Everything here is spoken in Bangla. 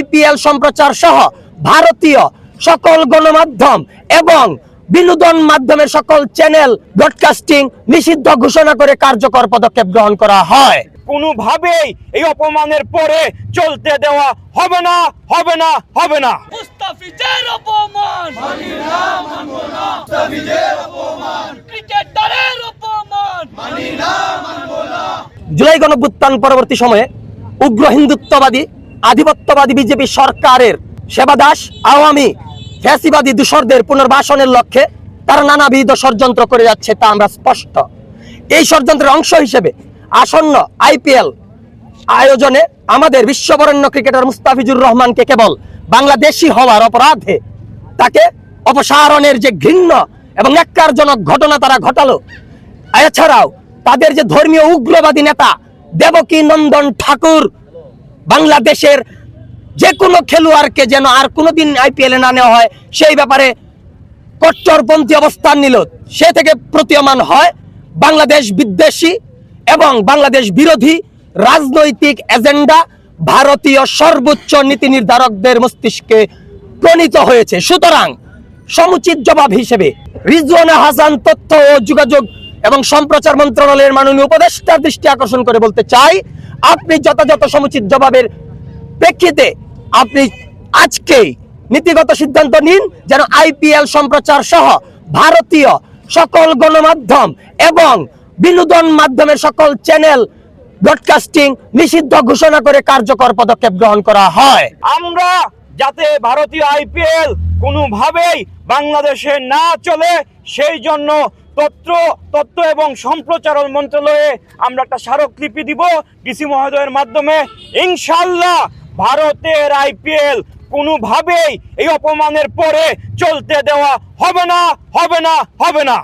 আইপিএল সম্প্রচার সহ ভারতীয় সকল গণমাধ্যম এবং বিনোদন মাধ্যমের সকল চ্যানেল ব্রডকাস্টিং নিষিদ্ধ ঘোষণা করে কার্যকর পদক্ষেপ গ্রহণ করা হয়। কোনোভাবেই এই অপমানের পরে চলতে দেওয়া হবে না, হবে না, হবে না। মুস্তাফিজের অপমান মানি না, মানব না। মুস্তাফিজের অপমান, ক্রিকেটারের অপমান মানি না, মানব না। জুলাই গণঅভ্যুত্থান পরবর্তী সময়ে উগ্র হিন্দুত্ববাদী আধিপত্যবাদী বিজেপি সরকারের সেবাদাস আওয়ামী ফ্যাসিবাদী দূষরদের পুনর্বাসনের লক্ষ্যে তারা নানাবিধ ষড়যন্ত্র করে যাচ্ছে, তা আমরা স্পষ্ট। এই ষড়যন্ত্রের অংশ হিসেবে আসন্ন আইপিএল আয়োজনে আমাদের বিশ্ববরেণ্য ক্রিকেটার মুস্তাফিজুর রহমানকে কেবল বাংলাদেশি হওয়ার অপরাধে তাকে অপসারণের যে ঘৃণ্য এবং ন্যাক্কারজনক ঘটনা তারা ঘটালো, এছাড়াও তাদের যে ধর্মীয় উগ্রবাদী নেতা দেবকী নন্দন ঠাকুর বাংলাদেশের যে কোনো খেলোয়াড়কে যেন আর কোনোদিন আইপিএলে না নেওয়া হয় সেই ব্যাপারে কট্টরপন্থী অবস্থান নিল, সে থেকে প্রতীয়মান হয় বাংলাদেশ বিদ্বেষী এবং বাংলাদেশ বিরোধী রাজনৈতিক এজেন্ডা ভারতীয় সর্বোচ্চ নীতি নির্ধারকদের মস্তিষ্কে প্রণীত হয়েছে। সুতরাং সমুচিত জবাব হিসেবে রিজওয়ানা হাসান তথ্য ও যোগাযোগ এবং সম্প্রচার মন্ত্রণালয়ের মাননীয় উপদেষ্টার দৃষ্টি আকর্ষণ করে বলতে চাই, আপনি যথাযথ সমুচিত জবাবের প্রেক্ষিতে আপনি আজকেই নীতিগত সিদ্ধান্ত নিন যেন আইপিএল সম্প্রচার সহ ভারতীয় সকল গণমাধ্যম এবং বিনোদন মাধ্যমের সকল চ্যানেল ব্রডকাস্টিং নিষিদ্ধ ঘোষণা করে কার্যকর পদক্ষেপ গ্রহণ করা হয়। আমরা যাতে ভারতীয় আইপিএল কোনোভাবেই বাংলাদেশে না চলে সেই জন্য তথ্য এবং সম্প্রচার মন্ত্রণালয়ে আমরা একটা স্মারকলিপি দিব ডিসি মহোদয়ের মাধ্যমে। ইনশাআল্লাহ ভারতের আইপিএল কোনোভাবেই এই অপমানের পরে চলতে দেওয়া হবে না, হবে না, হবে না।